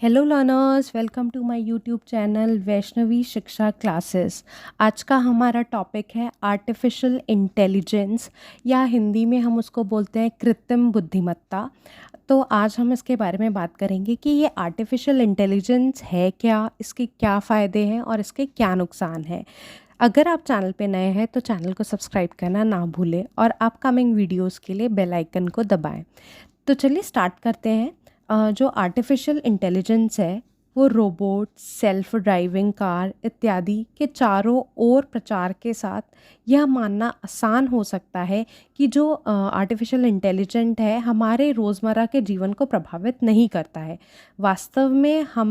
Hello learners, welcome to my YouTube channel Vaishnavi Shiksha classes. आज का हमारा टॉपिक है आर्टिफिशियल इंटेलिजेंस, या हिंदी में हम उसको बोलते हैं कृत्रिम बुद्धिमत्ता। तो आज हम इसके बारे में बात करेंगे कि ये आर्टिफिशियल इंटेलिजेंस है क्या, इसके क्या फ़ायदे हैं और इसके क्या नुकसान हैं। अगर आप चैनल पे नए हैं तो चैनल को सब्सक्राइब करना ना भूलें और अपकमिंग वीडियोस के लिए बेल आइकन को दबाएं। तो चलिए स्टार्ट करते हैं। जो आर्टिफिशियल इंटेलिजेंस है वो रोबोट, सेल्फ ड्राइविंग कार इत्यादि के चारों ओर प्रचार के साथ यह मानना आसान हो सकता है कि जो आर्टिफिशियल इंटेलिजेंट है हमारे रोज़मर्रा के जीवन को प्रभावित नहीं करता है। वास्तव में हम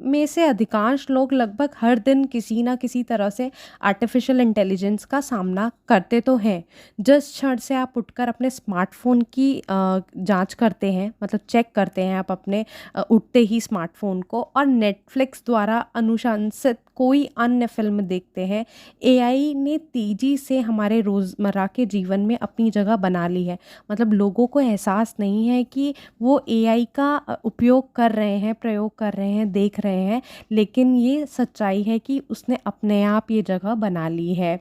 में से अधिकांश लोग लगभग हर दिन किसी ना किसी तरह से आर्टिफिशियल इंटेलिजेंस का सामना करते तो हैं। जिस क्षण से आप उठकर अपने स्मार्टफ़ोन की जांच करते हैं, मतलब चेक करते हैं आप अपने उठते ही स्मार्टफ़ोन को, और नेटफ्लिक्स द्वारा अनुशंसित कोई अन्य फ़िल्म देखते हैं, एआई ने तेज़ी से हमारे रोज़मर्रा के जीवन में अपनी जगह बना ली है। मतलब लोगों को एहसास नहीं है कि वो एआई का उपयोग कर रहे हैं, प्रयोग कर रहे हैं, देख रहे हैं, लेकिन ये सच्चाई है कि उसने अपने आप ये जगह बना ली है।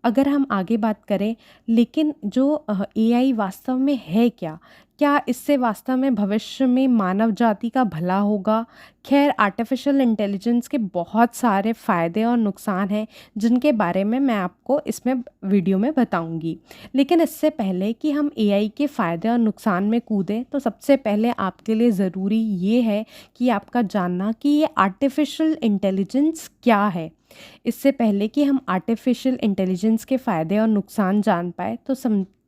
अगर हम आगे बात करें, लेकिन जो एआई वास्तव में है क्या? क्या इससे वास्तव में भविष्य में मानव जाति का भला होगा? खैर, आर्टिफिशियल इंटेलिजेंस के बहुत सारे फ़ायदे और नुकसान हैं जिनके बारे में मैं आपको इसमें वीडियो में बताऊंगी। लेकिन इससे पहले कि हम एआई के फ़ायदे और नुकसान में कूदें, तो सबसे पहले आपके लिए ज़रूरी ये है कि आपका जानना कि ये आर्टिफिशियल इंटेलिजेंस क्या है। इससे पहले कि हम आर्टिफिशियल इंटेलिजेंस के फ़ायदे और नुकसान जान पाए, तो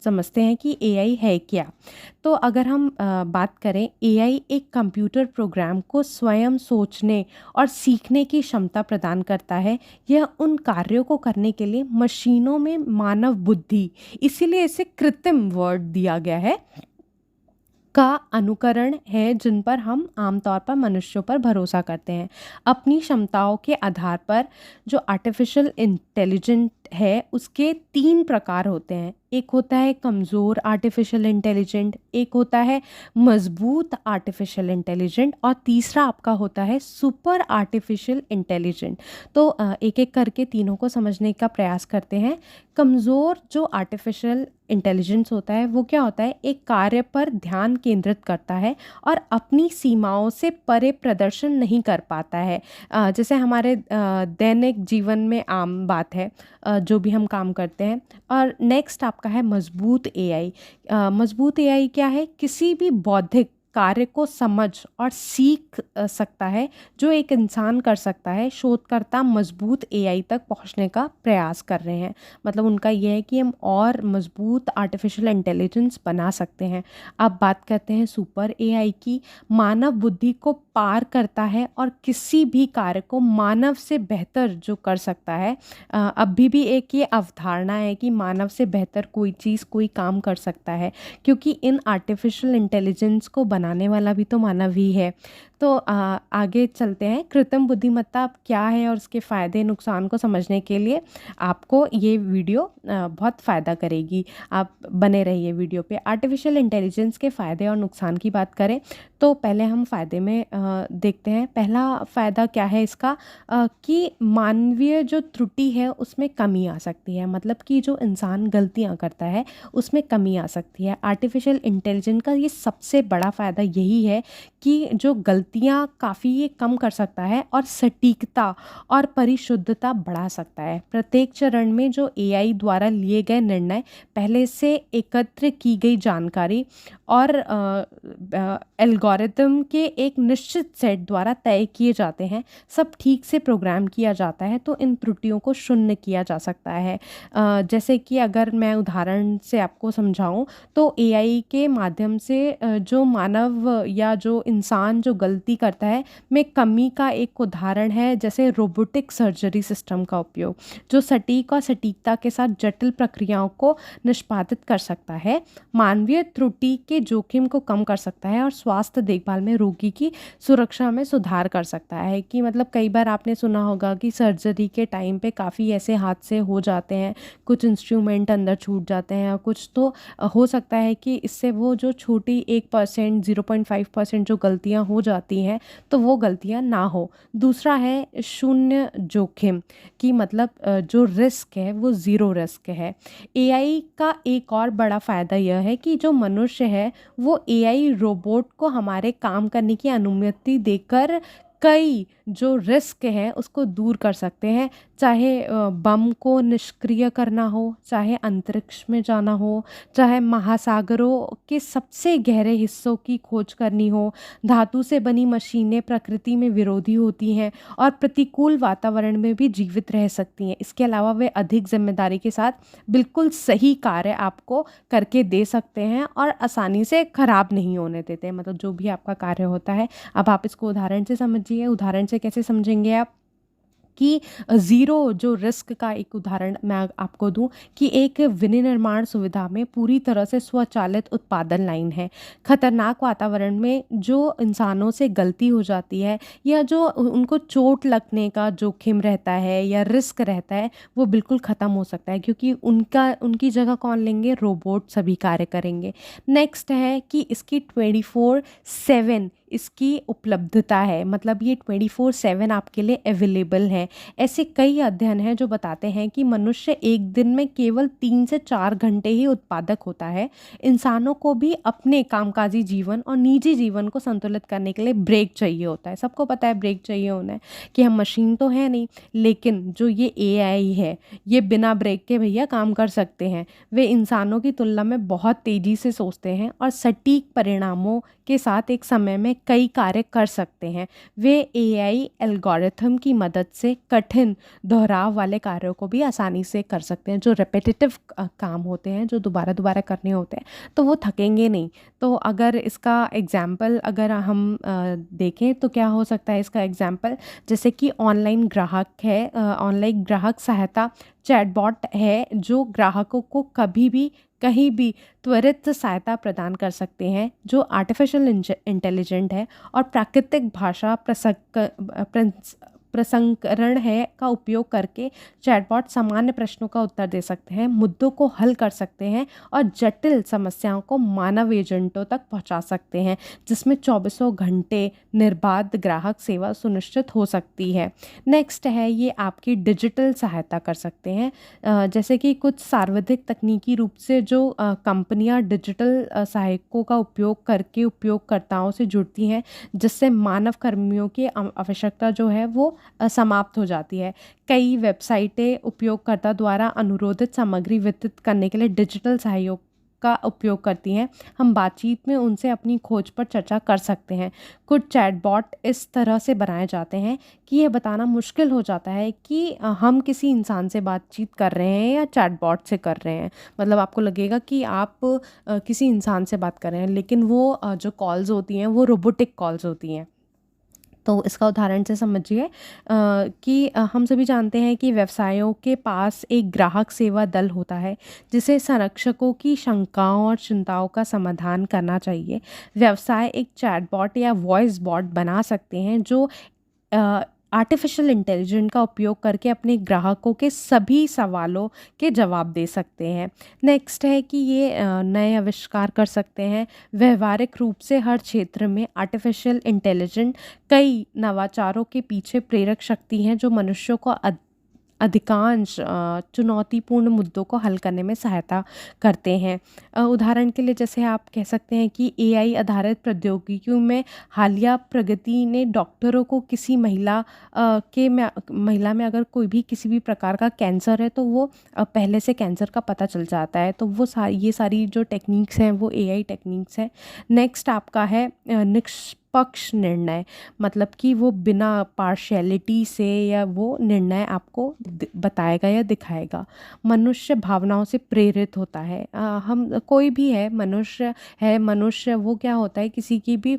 समझते हैं कि एआई है क्या। तो अगर हम बात करें, एआई एक कंप्यूटर प्रोग्राम को स्वयं सोचने और सीखने की क्षमता प्रदान करता है। यह उन कार्यों को करने के लिए मशीनों में मानव बुद्धि, इसीलिए इसे कृत्रिम वर्ड दिया गया है, का अनुकरण है जिन पर हम आमतौर पर मनुष्यों पर भरोसा करते हैं। अपनी क्षमताओं के आधार पर जो आर्टिफिशियल इंटेलिजेंट है उसके 3 प्रकार होते हैं। एक होता है कमज़ोर आर्टिफिशियल इंटेलिजेंट, एक होता है मजबूत आर्टिफिशियल इंटेलिजेंट, और तीसरा आपका होता है सुपर आर्टिफिशियल इंटेलिजेंट। तो एक एक करके तीनों को समझने का प्रयास करते हैं। कमज़ोर जो आर्टिफिशियल इंटेलिजेंस होता है वो क्या होता है? एक कार्य पर ध्यान केंद्रित करता है और अपनी सीमाओं से परे प्रदर्शन नहीं कर पाता है। जैसे हमारे दैनिक जीवन में आम बात है, जो भी हम काम करते हैं। और नेक्स्ट आपका है मजबूत एआई। मजबूत एआई क्या है? किसी भी बौद्धिक कार्य को समझ और सीख सकता है जो एक इंसान कर सकता है। शोधकर्ता मजबूत एआई तक पहुंचने का प्रयास कर रहे हैं। मतलब उनका यह है कि हम और मजबूत आर्टिफिशियल इंटेलिजेंस बना सकते हैं। अब बात करते हैं सुपर एआई की। मानव बुद्धि को पार करता है और किसी भी कार्य को मानव से बेहतर जो कर सकता है। अभी भी एक ये अवधारणा है कि मानव से बेहतर कोई चीज़, कोई काम कर सकता है, क्योंकि इन आर्टिफिशियल इंटेलिजेंस को बनाने वाला भी तो मानव ही है। तो आगे चलते हैं। कृत्रिम बुद्धिमत्ता अब क्या है और उसके फ़ायदे नुकसान को समझने के लिए आपको ये वीडियो बहुत फ़ायदा करेगी। आप बने रहिए वीडियो पे। आर्टिफिशियल इंटेलिजेंस के फ़ायदे और नुकसान की बात करें तो पहले हम फ़ायदे में देखते हैं। पहला फ़ायदा क्या है इसका? कि मानवीय जो त्रुटि है उसमें कमी आ सकती है। मतलब कि जो इंसान गलतियाँ करता है उसमें कमी आ सकती है। आर्टिफिशियल इंटेलिजेंस का ये सबसे बड़ा फ़ायदा यही है कि जो गलतियाँ काफ़ी ये कम कर सकता है और सटीकता और परिशुद्धता बढ़ा सकता है। प्रत्येक चरण में जो एआई द्वारा लिए गए निर्णय पहले से एकत्र की गई जानकारी और एल्गोरिदम के एक निश्चित सेट द्वारा तय किए जाते हैं। सब ठीक से प्रोग्राम किया जाता है तो इन त्रुटियों को शून्य किया जा सकता है। जैसे कि अगर मैं उदाहरण से आपको समझाऊं तो एआई के माध्यम से जो मानव या जो इंसान जो गलती करता है में कमी का एक उदाहरण है, जैसे रोबोटिक सर्जरी सिस्टम का उपयोग, जो सटीक और सटीकता के साथ जटिल प्रक्रियाओं को निष्पादित कर सकता है, मानवीय त्रुटि के जोखिम को कम कर सकता है और स्वास्थ्य देखभाल में रोगी की सुरक्षा में सुधार कर सकता है। कि मतलब कई बार आपने सुना होगा कि सर्जरी के टाइम पे काफ़ी ऐसे हादसे हो जाते हैं, कुछ इंस्ट्रूमेंट अंदर छूट जाते हैं, और कुछ तो हो सकता है कि इससे वो जो छोटी 1% 0.5% जो गलतियाँ हो जाती हैं, तो वो गलतियाँ ना हो। दूसरा है शून्य जोखिम, कि मतलब जो रिस्क है वो ज़ीरो रिस्क है। एआई का एक और बड़ा फ़ायदा यह है कि जो मनुष्य है वो एआई रोबोट को हमारे काम करने की अनुमति देकर कई जो रिस्क है उसको दूर कर सकते हैं। चाहे बम को निष्क्रिय करना हो, चाहे अंतरिक्ष में जाना हो, चाहे महासागरों के सबसे गहरे हिस्सों की खोज करनी हो। धातु से बनी मशीनें प्रकृति में विरोधी होती हैं और प्रतिकूल वातावरण में भी जीवित रह सकती हैं। इसके अलावा वे अधिक जिम्मेदारी के साथ बिल्कुल सही कार्य आपको करके दे सकते हैं और आसानी से खराब नहीं होने देते हैं। मतलब जो भी आपका कार्य होता है, अब आप इसको उदाहरण से समझिए। उदाहरण से कैसे समझेंगे आप? कि ज़ीरो जो रिस्क का एक उदाहरण मैं आपको दूं, कि एक विनिर्माण सुविधा में पूरी तरह से स्वचालित उत्पादन लाइन है। खतरनाक वातावरण में जो इंसानों से गलती हो जाती है या जो उनको चोट लगने का जोखिम रहता है या रिस्क रहता है, वो बिल्कुल ख़त्म हो सकता है, क्योंकि उनकी जगह कौन लेंगे? रोबोट सभी कार्य करेंगे। नेक्स्ट है कि इसकी 24/7 इसकी उपलब्धता है, मतलब ये 24/7 आपके लिए अवेलेबल है। ऐसे कई अध्ययन हैं जो बताते हैं कि मनुष्य एक दिन में केवल 3 से 4 घंटे ही उत्पादक होता है। इंसानों को भी अपने कामकाजी जीवन और निजी जीवन को संतुलित करने के लिए ब्रेक चाहिए होता है। सबको पता है ब्रेक चाहिए होना है, कि हम मशीन तो है नहीं, लेकिन जो ये एआई है ये बिना ब्रेक के भैया काम कर सकते हैं। वे इंसानों की तुलना में बहुत तेज़ी से सोचते हैं और सटीक परिणामों के साथ एक समय में कई कार्य कर सकते हैं। वे एआई एल्गोरिथम की मदद से कठिन दोहराव वाले कार्यों को भी आसानी से कर सकते हैं। जो रेपिटेटिव काम होते हैं, जो दोबारा दोबारा करने होते हैं, तो वो थकेंगे नहीं। तो अगर इसका एग्जाम्पल अगर हम देखें तो क्या हो सकता है इसका एग्जाम्पल? जैसे कि ऑनलाइन ग्राहक है, ऑनलाइन ग्राहक सहायता चैटबॉट है, जो ग्राहकों को कभी भी कहीं भी त्वरित सहायता प्रदान कर सकते हैं, जो आर्टिफिशियल इंटेलिजेंट है और प्राकृतिक भाषा प्रसंस्करण है का उपयोग करके चैटबॉट सामान्य प्रश्नों का उत्तर दे सकते हैं, मुद्दों को हल कर सकते हैं और जटिल समस्याओं को मानव एजेंटों तक पहुंचा सकते हैं, जिसमें 24 घंटे निर्बाध ग्राहक सेवा सुनिश्चित हो सकती है। नेक्स्ट है ये आपकी डिजिटल सहायता कर सकते हैं। जैसे कि कुछ सार्वधिक तकनीकी रूप से जो कंपनियां डिजिटल सहायकों का उपयोग करके उपयोगकर्ताओं से जुड़ती हैं, जिससे मानव कर्मियों की आवश्यकता जो है वो समाप्त हो जाती है। कई वेबसाइटें उपयोगकर्ता द्वारा अनुरोधित सामग्री वितरित करने के लिए डिजिटल सहयोग का उपयोग करती हैं। हम बातचीत में उनसे अपनी खोज पर चर्चा कर सकते हैं। कुछ चैटबॉट इस तरह से बनाए जाते हैं कि यह बताना मुश्किल हो जाता है कि हम किसी इंसान से बातचीत कर रहे हैं या चैटबॉट से कर रहे हैं। मतलब आपको लगेगा कि आप किसी इंसान से बात कर रहे हैं, लेकिन वो जो कॉल्स होती हैं वो रोबोटिक कॉल्स होती हैं। तो इसका उदाहरण से समझिए कि हम सभी जानते हैं कि व्यवसायों के पास एक ग्राहक सेवा दल होता है, जिसे संरक्षकों की शंकाओं और चिंताओं का समाधान करना चाहिए। व्यवसाय एक चैटबॉट या वॉइस बॉट बना सकते हैं जो आर्टिफिशियल इंटेलिजेंस का उपयोग करके अपने ग्राहकों के सभी सवालों के जवाब दे सकते हैं। नेक्स्ट है कि ये नए आविष्कार कर सकते हैं। व्यवहारिक रूप से हर क्षेत्र में आर्टिफिशियल इंटेलिजेंस कई नवाचारों के पीछे प्रेरक शक्ति हैं, जो मनुष्यों को अधिकांश चुनौतीपूर्ण मुद्दों को हल करने में सहायता करते हैं। उदाहरण के लिए जैसे आप कह सकते हैं कि एआई आधारित प्रौद्योगिकियों में हालिया प्रगति ने डॉक्टरों को किसी महिला में अगर कोई भी किसी भी प्रकार का कैंसर है, तो वो पहले से कैंसर का पता चल जाता है। तो वो ये सारी जो टेक्निक्स हैं वो एआई टेक्निक्स हैं। नेक्स्ट आपका है निष्पक्ष निर्णय, मतलब कि वो बिना पार्शियलिटी से या वो निर्णय आपको बताएगा या दिखाएगा। मनुष्य भावनाओं से प्रेरित होता है। हम कोई भी है, मनुष्य है, मनुष्य वो क्या होता है, किसी की भी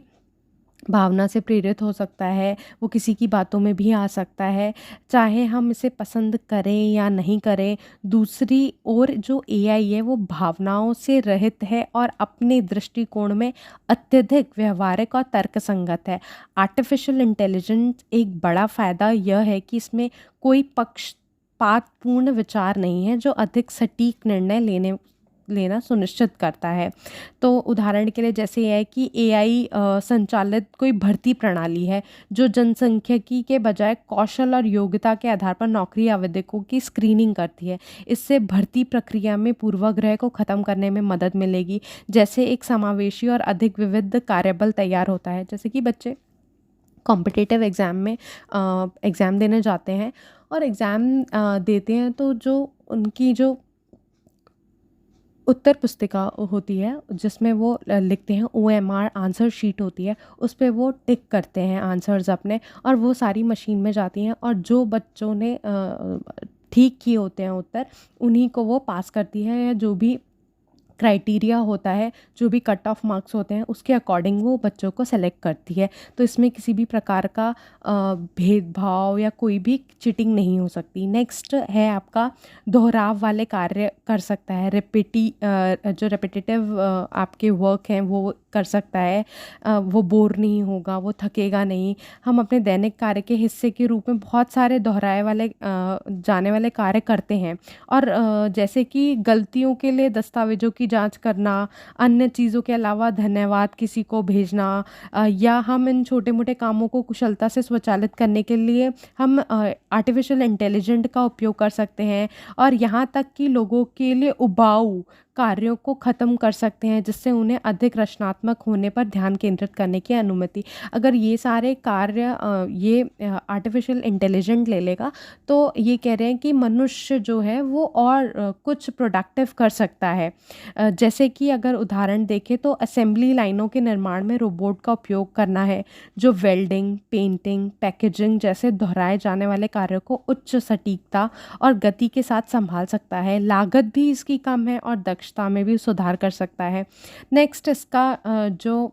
भावना से प्रेरित हो सकता है, वो किसी की बातों में भी आ सकता है, चाहे हम इसे पसंद करें या नहीं करें। दूसरी ओर जो एआई है वो भावनाओं से रहित है और अपने दृष्टिकोण में अत्यधिक व्यावहारिक और तर्कसंगत है। आर्टिफ़िशियल इंटेलिजेंस एक बड़ा फ़ायदा यह है कि इसमें कोई पक्षपातपूर्ण विचार नहीं है, जो अधिक सटीक निर्णय लेना सुनिश्चित करता है। तो उदाहरण के लिए जैसे ये है कि एआई संचालित कोई भर्ती प्रणाली है जो जनसांख्यिकी के बजाय कौशल और योग्यता के आधार पर नौकरी आवेदकों की स्क्रीनिंग करती है। इससे भर्ती प्रक्रिया में पूर्वाग्रह को ख़त्म करने में मदद मिलेगी। जैसे एक समावेशी और अधिक विविध कार्यबल तैयार होता है, जैसे कि बच्चे कॉम्पिटिटिव एग्ज़ाम में एग्ज़ाम देने जाते हैं और एग्ज़ाम देते हैं, तो जो उनकी जो उत्तर पुस्तिका होती है जिसमें वो लिखते हैं, ओएमआर आंसर शीट होती है, उस पे वो टिक करते हैं आंसर्स अपने, और वो सारी मशीन में जाती हैं, और जो बच्चों ने ठीक किए होते हैं उत्तर, उन्हीं को वो पास करती है, या जो भी क्राइटेरिया होता है, जो भी कट ऑफ मार्क्स होते हैं, उसके अकॉर्डिंग वो बच्चों को सेलेक्ट करती है। तो इसमें किसी भी प्रकार का भेदभाव या कोई भी चीटिंग नहीं हो सकती। नेक्स्ट है आपका दोहराव वाले कार्य कर सकता है, जो रेपिटेटिव आपके वर्क हैं वो कर सकता है। वो बोर नहीं होगा, वो थकेगा नहीं। हम अपने दैनिक कार्य के हिस्से के रूप में बहुत सारे दोहराए वाले जाने वाले कार्य करते हैं, और जैसे कि गलतियों के लिए दस्तावेज़ों की जांच करना, अन्य चीज़ों के अलावा धन्यवाद किसी को भेजना, या हम इन छोटे-मोटे कामों को कुशलता से स्वचालित करने के लिए हम आर्टिफ़िशियल इंटेलिजेंट का उपयोग कर सकते हैं, और यहाँ तक कि लोगों के लिए उबाऊ कार्यों को ख़त्म कर सकते हैं, जिससे उन्हें अधिक रचनात्मक होने पर ध्यान केंद्रित करने की अनुमति। अगर ये सारे कार्य ये आर्टिफ़िशियल इंटेलिजेंट ले लेगा, तो ये कह रहे हैं कि मनुष्य जो है वो और कुछ प्रोडक्टिव कर सकता है। जैसे कि अगर उदाहरण देखें तो असेंबली लाइनों के निर्माण में रोबोट का उपयोग करना है, जो वेल्डिंग, पेंटिंग, पैकेजिंग जैसे दोहराए जाने वाले कार्यों को उच्च सटीकता और गति के साथ संभाल सकता है। लागत भी इसकी कम है और दक्षता में भी सुधार कर सकता है। नेक्स्ट इसका जो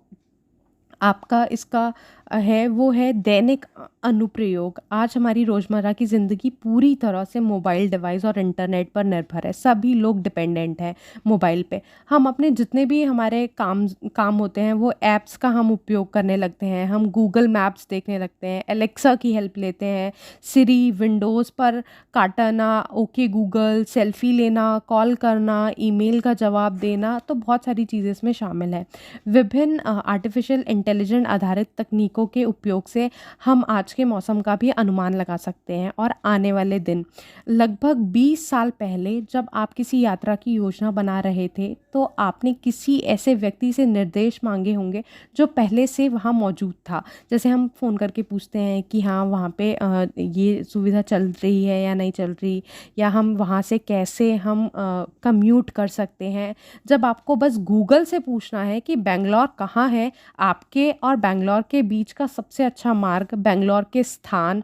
आपका इसका है वो है दैनिक अनुप्रयोग। आज हमारी रोज़मर्रा की ज़िंदगी पूरी तरह से मोबाइल डिवाइस और इंटरनेट पर निर्भर है। सभी लोग डिपेंडेंट हैं मोबाइल पे। हम अपने जितने भी हमारे काम होते हैं वो ऐप्स का हम उपयोग करने लगते हैं। हम गूगल मैप्स देखने लगते हैं, एलेक्सा की हेल्प लेते हैं, सिरी, विंडोज़ पर काटना, ओके गूगल, सेल्फ़ी लेना, कॉल करना, ईमेल का जवाब देना, तो बहुत सारी चीज़ें इसमें शामिल हैं। विभिन्न आर्टिफ़िशियल इंटेलिजेंट आधारित तकनीकों के उपयोग से हम आज के मौसम का भी अनुमान लगा सकते हैं और आने वाले दिन। लगभग 20 साल पहले जब आप किसी यात्रा की योजना बना रहे थे, तो आपने किसी ऐसे व्यक्ति से निर्देश मांगे होंगे जो पहले से वहाँ मौजूद था। जैसे हम फ़ोन करके पूछते हैं कि हाँ, वहाँ पे ये सुविधा चल रही है या नहीं चल रही, या हम वहाँ से कैसे हम कम्यूट कर सकते हैं। जब आपको बस गूगल से पूछना है कि बैंगलोर कहाँ है, आपके और बैंगलोर के बीच का सबसे अच्छा मार्ग, बैंगलोर के स्थान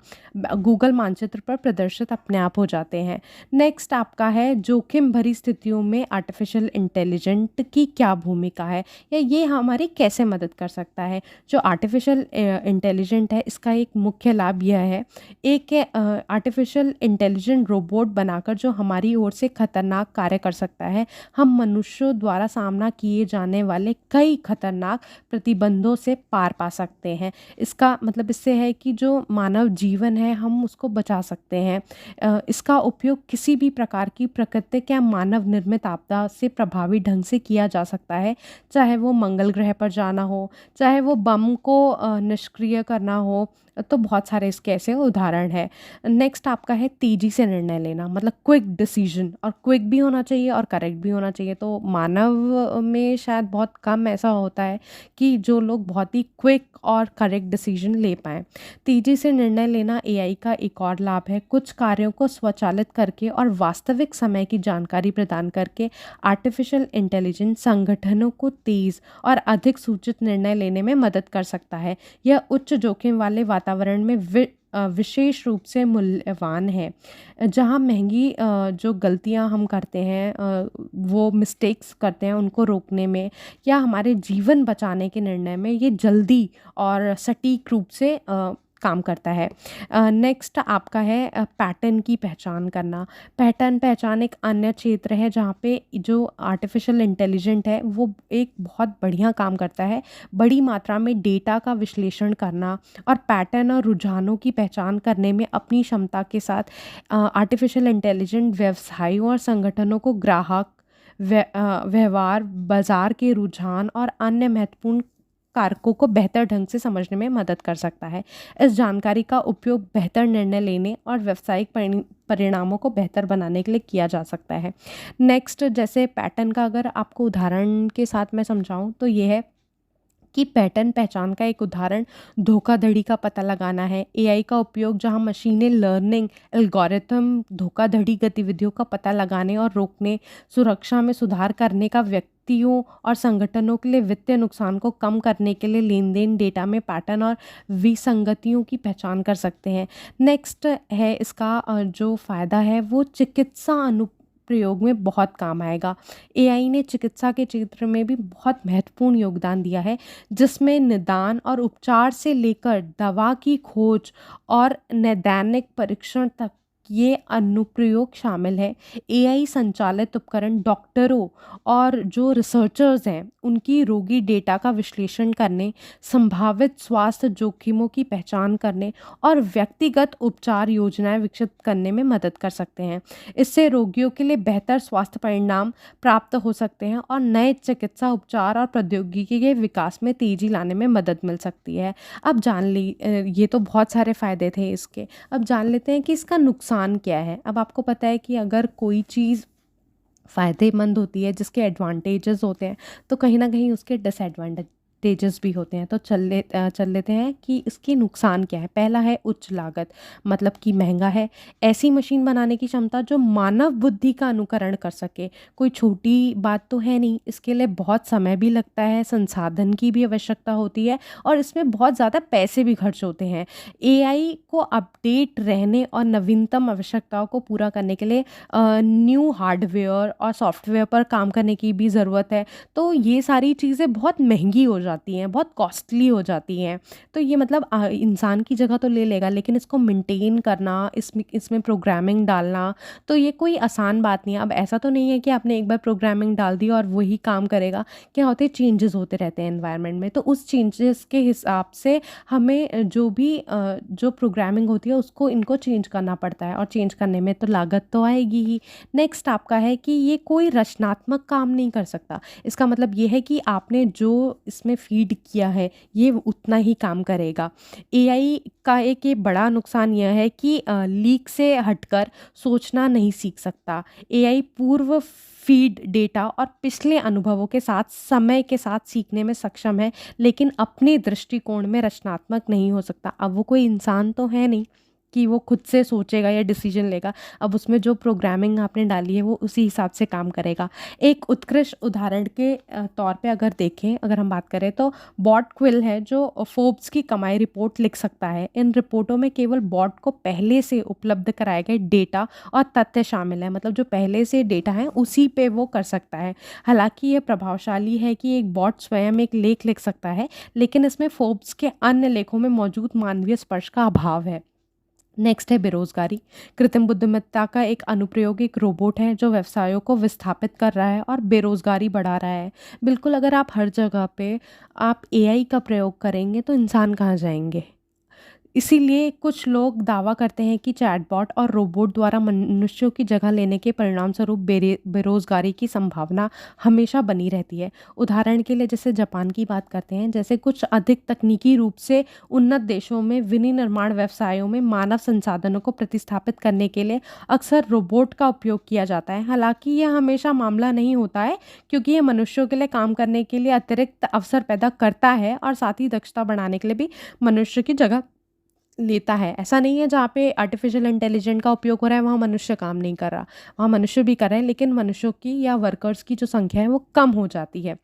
गूगल मानचित्र पर प्रदर्शित अपने आप हो जाते हैं। नेक्स्ट आपका है जोखिम भरी स्थितियों में आर्टिफिशियल इंटेलिजेंट की क्या भूमिका है, या ये हमारी कैसे मदद कर सकता है। जो आर्टिफिशियल इंटेलिजेंट है, इसका एक मुख्य लाभ यह है, एक आर्टिफिशियल इंटेलिजेंट रोबोट बनाकर जो हमारी ओर से खतरनाक कार्य कर सकता है। हम मनुष्यों द्वारा सामना किए जाने वाले कई खतरनाक प्रतिबंधों से पार पा सकते हैं। इसका मतलब इससे है कि जो मानव जीवन है हम उसको बचा सकते हैं। इसका उपयोग किसी भी प्रकार की प्राकृतिक या मानव निर्मित आपदा से प्रभावी ढंग से किया जा सकता है, चाहे वो मंगल ग्रह पर जाना हो, चाहे वो बम को निष्क्रिय करना हो, तो बहुत सारे इसके ऐसे उदाहरण हैं। नेक्स्ट आपका है तेज़ी से निर्णय लेना, मतलब क्विक डिसीजन, और क्विक भी होना चाहिए और करेक्ट भी होना चाहिए। तो मानव में शायद बहुत कम ऐसा होता है कि जो लोग बहुत ही क्विक और करेक्ट डिसीजन ले पाएँ। तेज़ी से निर्णय लेना एआई का एक और लाभ है। कुछ कार्यों को स्वचालित करके और वास्तविक समय की जानकारी प्रदान करके आर्टिफिशियल इंटेलिजेंस संगठनों को तेज़ और अधिक सूचित निर्णय लेने में मदद कर सकता है। यह उच्च जोखिम वाले वातावरण में विशेष रूप से मूल्यवान है, जहाँ महंगी जो गलतियाँ हम करते हैं, वो मिस्टेक्स करते हैं, उनको रोकने में या हमारे जीवन बचाने के निर्णय में ये जल्दी और सटीक रूप से काम करता है। नेक्स्ट आपका है पैटर्न की पहचान करना। पैटर्न पहचान एक अन्य क्षेत्र है जहाँ पे जो आर्टिफिशियल इंटेलिजेंट है वो एक बहुत बढ़िया काम करता है। बड़ी मात्रा में डेटा का विश्लेषण करना और पैटर्न और रुझानों की पहचान करने में अपनी क्षमता के साथ आर्टिफिशियल इंटेलिजेंट व्यवसायों और संगठनों को ग्राहक व्यवहार, बाजार के रुझान और अन्य महत्वपूर्ण कारकों को बेहतर ढंग से समझने में मदद कर सकता है। इस जानकारी का उपयोग बेहतर निर्णय लेने और व्यावसायिक परिणामों को बेहतर बनाने के लिए किया जा सकता है। नेक्स्ट, जैसे पैटर्न का अगर आपको उदाहरण के साथ मैं समझाऊं तो ये है कि पैटर्न पहचान का एक उदाहरण धोखाधड़ी का पता लगाना है। एआई का उपयोग जहां मशीनें लर्निंग एल्गोरिथम धोखाधड़ी गतिविधियों का पता लगाने और रोकने, सुरक्षा में सुधार करने का व्यक्तियों और संगठनों के लिए वित्तीय नुकसान को कम करने के लिए लेन देन डेटा में पैटर्न और विसंगतियों की पहचान कर सकते हैं। नेक्स्ट है इसका जो फ़ायदा है वो चिकित्सा प्रयोग में बहुत काम आएगा। एआई ने चिकित्सा के क्षेत्र में भी बहुत महत्वपूर्ण योगदान दिया है, जिसमें निदान और उपचार से लेकर दवा की खोज और नैदानिक परीक्षण तक ये अनुप्रयोग शामिल है। एआई संचालित उपकरण डॉक्टरों और जो रिसर्चर्स हैं उनकी रोगी डेटा का विश्लेषण करने, संभावित स्वास्थ्य जोखिमों की पहचान करने और व्यक्तिगत उपचार योजनाएं विकसित करने में मदद कर सकते हैं। इससे रोगियों के लिए बेहतर स्वास्थ्य परिणाम प्राप्त हो सकते हैं और नए चिकित्सा उपचार और प्रौद्योगिकी के विकास में तेजी लाने में मदद मिल सकती है। अब ये तो बहुत सारे फ़ायदे थे इसके। अब जान लेते हैं कि इसका नुकसान क्या है। अब आपको पता है कि अगर कोई चीज़ फ़ायदेमंद होती है, जिसके एडवांटेजेस होते हैं, तो कहीं ना कहीं उसके डिसएडवांटेजेस भी होते हैं। तो चल लेते हैं कि इसके नुकसान क्या है। पहला है उच्च लागत, मतलब कि महंगा है। ऐसी मशीन बनाने की क्षमता जो मानव बुद्धि का अनुकरण कर सके कोई छोटी बात तो है नहीं। इसके लिए बहुत समय भी लगता है, संसाधन की भी आवश्यकता होती है और इसमें बहुत ज़्यादा पैसे भी खर्च होते हैं। एआई को अपडेट रहने और नवीनतम आवश्यकताओं को पूरा करने के लिए न्यू हार्डवेयर और सॉफ्टवेयर पर काम करने की भी ज़रूरत है। तो ये सारी चीज़ें बहुत महंगी हो जाती हैं, बहुत कॉस्टली हो जाती हैं। तो ये मतलब इंसान की जगह तो ले लेगा, लेकिन इसको मेंटेन करना, इसमें प्रोग्रामिंग डालना, तो ये कोई आसान बात नहीं है। अब ऐसा तो नहीं है कि आपने एक बार प्रोग्रामिंग डाल दी और वही काम करेगा। क्या होते हैं, चेंजेस होते रहते हैं एनवायरनमेंट में, तो उस चेंजेस के हिसाब से हमें जो प्रोग्रामिंग होती है उसको इनको चेंज करना पड़ता है और चेंज करने में तो लागत तो आएगी ही। नेक्स्ट आपका है कि ये कोई रचनात्मक काम नहीं कर सकता। इसका मतलब ये है कि आपने जो इसमें फीड किया है ये उतना ही काम करेगा। एआई का एक ये बड़ा नुकसान यह है कि लीक से हटकर सोचना नहीं सीख सकता। एआई पूर्व फीड डेटा और पिछले अनुभवों के साथ समय के साथ सीखने में सक्षम है, लेकिन अपने दृष्टिकोण में रचनात्मक नहीं हो सकता। अब वो कोई इंसान तो है नहीं कि वो खुद से सोचेगा या डिसीजन लेगा। अब उसमें जो प्रोग्रामिंग आपने डाली है वो उसी हिसाब से काम करेगा। एक उत्कृष्ट उदाहरण के तौर पे अगर हम बात करें तो बॉट क्विल है, जो फोर्ब्स की कमाई रिपोर्ट लिख सकता है। इन रिपोर्टों में केवल बॉट को पहले से उपलब्ध कराए गए डेटा और तथ्य शामिल है, मतलब जो पहले से डेटा है उसी पे वो कर सकता है। हालांकि ये प्रभावशाली है कि एक बॉट स्वयं एक लेख लिख सकता है, लेकिन इसमें फोर्ब्स के अन्य लेखों में मौजूद मानवीय स्पर्श का अभाव है। नेक्स्ट है बेरोजगारी। कृत्रिम बुद्धिमत्ता का एक अनुप्रयोग एक रोबोट है जो व्यवसायों को विस्थापित कर रहा है और बेरोजगारी बढ़ा रहा है। बिल्कुल, अगर आप हर जगह पे आप एआई का प्रयोग करेंगे तो इंसान कहाँ जाएंगे। इसीलिए कुछ लोग दावा करते हैं कि चैटबॉट और रोबोट द्वारा मनुष्यों की जगह लेने के परिणामस्वरूप बेरोजगारी की संभावना हमेशा बनी रहती है। उदाहरण के लिए जैसे जापान की बात करते हैं, जैसे कुछ अधिक तकनीकी रूप से उन्नत देशों में विनिर्माण व्यवसायों में मानव संसाधनों को प्रतिस्थापित करने के लिए अक्सर रोबोट का उपयोग किया जाता है। हालांकि यह हमेशा मामला नहीं होता है, क्योंकि ये मनुष्यों के लिए काम करने के लिए अतिरिक्त अवसर पैदा करता है और साथ ही दक्षता बढ़ाने के लिए भी मनुष्य की जगह लेता है। ऐसा नहीं है जहाँ पे आर्टिफ़िशियल इंटेलिजेंट का उपयोग हो रहा है वहाँ मनुष्य काम नहीं कर रहा, वहाँ मनुष्य भी कर रहे हैं, लेकिन मनुष्यों की या वर्कर्स की जो संख्या है वो कम हो जाती है।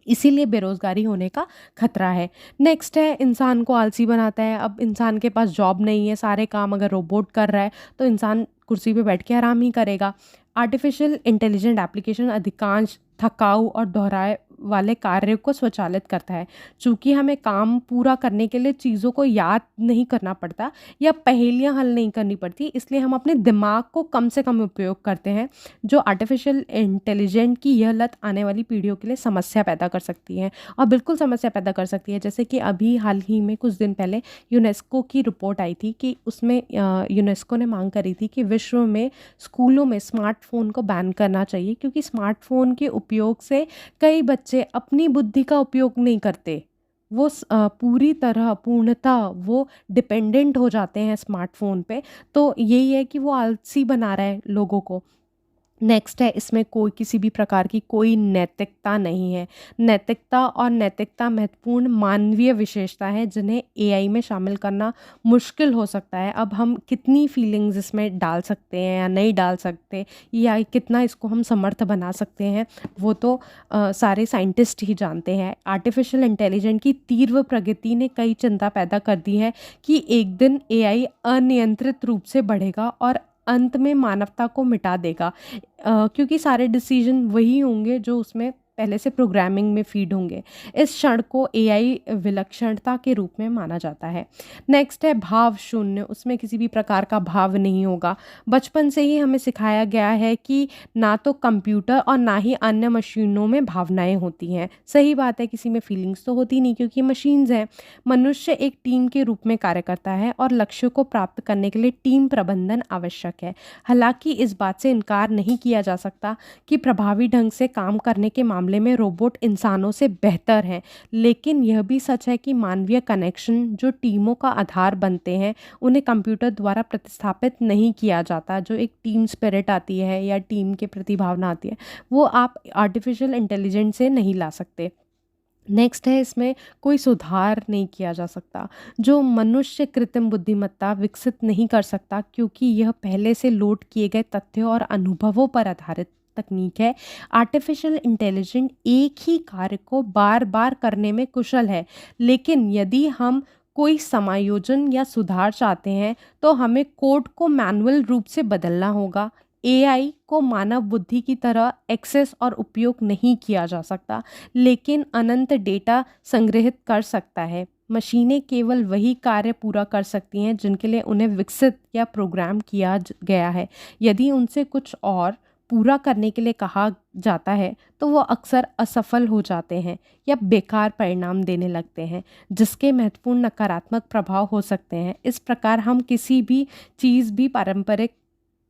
इसीलिए बेरोज़गारी होने का खतरा है। नेक्स्ट है, इंसान को आलसी बनाता है। अब इंसान के पास जॉब नहीं है, सारे काम अगर रोबोट कर रहा है तो इंसान कुर्सी पे बैठ के आराम ही करेगा। आर्टिफ़िशियल इंटेलिजेंट एप्लीकेशन अधिकांश थकाऊ और दोहराए वाले कार्य को स्वचालित करता है। चूँकि हमें काम पूरा करने के लिए चीज़ों को याद नहीं करना पड़ता या पहेलियाँ हल नहीं करनी पड़ती, इसलिए हम अपने दिमाग को कम से कम उपयोग करते हैं, जो आर्टिफ़िशियल इंटेलिजेंट की यह लत आने वाली पीढ़ियों के लिए समस्या पैदा कर सकती है, और बिल्कुल समस्या पैदा कर सकती है। जैसे कि अभी हाल ही में कुछ दिन पहले यूनेस्को की रिपोर्ट आई थी कि उसमें यूनेस्को ने मांग करी थी कि विश्व में स्कूलों में स्मार्टफ़ोन को बैन करना चाहिए, क्योंकि स्मार्टफ़ोन के उपयोग से कई बच्चे अपनी बुद्धि का उपयोग नहीं करते। वो पूरी तरह पूर्णतः वो डिपेंडेंट हो जाते हैं स्मार्टफ़ोन पे। तो यही है कि वो आलसी बना रहा है लोगों को। नेक्स्ट है, इसमें कोई किसी भी प्रकार की कोई नैतिकता नहीं है। नैतिकता और नैतिकता महत्वपूर्ण मानवीय विशेषता है जिन्हें एआई में शामिल करना मुश्किल हो सकता है। अब हम कितनी फीलिंग्स इसमें डाल सकते हैं या नहीं डाल सकते, या कितना इसको हम समर्थ बना सकते हैं, वो तो सारे साइंटिस्ट ही जानते हैं। आर्टिफिशियल इंटेलिजेंट की तीव्र प्रगति ने कई चिंता पैदा कर दी है कि एक दिन एआई अनियंत्रित रूप से बढ़ेगा और अंत में मानवता को मिटा देगा, क्योंकि सारे डिसीजन वही होंगे जो उसमें पहले से प्रोग्रामिंग में फीड होंगे। इस क्षण को एआई विलक्षणता के रूप में माना जाता है। नेक्स्ट है भाव शून्य, उसमें किसी भी प्रकार का भाव नहीं होगा। बचपन से ही हमें सिखाया गया है कि ना तो कंप्यूटर और ना ही अन्य मशीनों में भावनाएं होती हैं। सही बात है, किसी में फीलिंग्स तो होती नहीं क्योंकि मशीन्स हैं। मनुष्य एक टीम के रूप में कार्य करता है और लक्ष्य को प्राप्त करने के लिए टीम प्रबंधन आवश्यक है। हालांकि इस बात से इनकार नहीं किया जा सकता कि प्रभावी ढंग से काम करने के मामले में रोबोट इंसानों से बेहतर हैं, लेकिन यह भी सच है कि मानवीय कनेक्शन जो टीमों का आधार बनते हैं उन्हें कंप्यूटर द्वारा प्रतिस्थापित नहीं किया जाता। जो एक टीम स्पिरिट आती है या टीम के प्रति भावना आती है, वो आप आर्टिफिशियल इंटेलिजेंस से नहीं ला सकते। नेक्स्ट है, इसमें कोई सुधार नहीं किया जा सकता। जो मनुष्य कृत्रिम बुद्धिमत्ता विकसित नहीं कर सकता, क्योंकि यह पहले से लोड किए गए तथ्यों और अनुभवों पर आधारित तकनीक है। आर्टिफिशियल इंटेलिजेंट एक ही कार्य को बार बार करने में कुशल है, लेकिन यदि हम कोई समायोजन या सुधार चाहते हैं तो हमें कोड को मैनुअल रूप से बदलना होगा। एआई को मानव बुद्धि की तरह एक्सेस और उपयोग नहीं किया जा सकता, लेकिन अनंत डेटा संग्रहित कर सकता है। मशीनें केवल वही कार्य पूरा कर सकती हैं जिनके लिए उन्हें विकसित या प्रोग्राम किया गया है। यदि उनसे कुछ और पूरा करने के लिए कहा जाता है तो वो अक्सर असफल हो जाते हैं या बेकार परिणाम देने लगते हैं, जिसके महत्वपूर्ण नकारात्मक प्रभाव हो सकते हैं। इस प्रकार हम किसी भी चीज़ भी पारंपरिक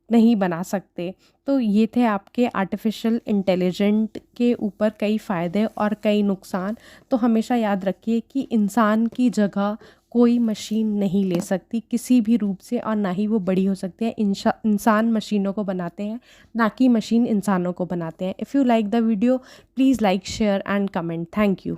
नहीं बना सकते। तो ये थे आपके आर्टिफिशियल इंटेलिजेंट के ऊपर कई फ़ायदे और कई नुकसान। तो हमेशा याद रखिए कि इंसान की जगह कोई मशीन नहीं ले सकती किसी भी रूप से, और ना ही वो बड़ी हो सकती है। इंसान मशीनों को बनाते हैं, ना कि मशीन इंसानों को बनाते हैं। If you like the video, please like, share and comment. Thank you.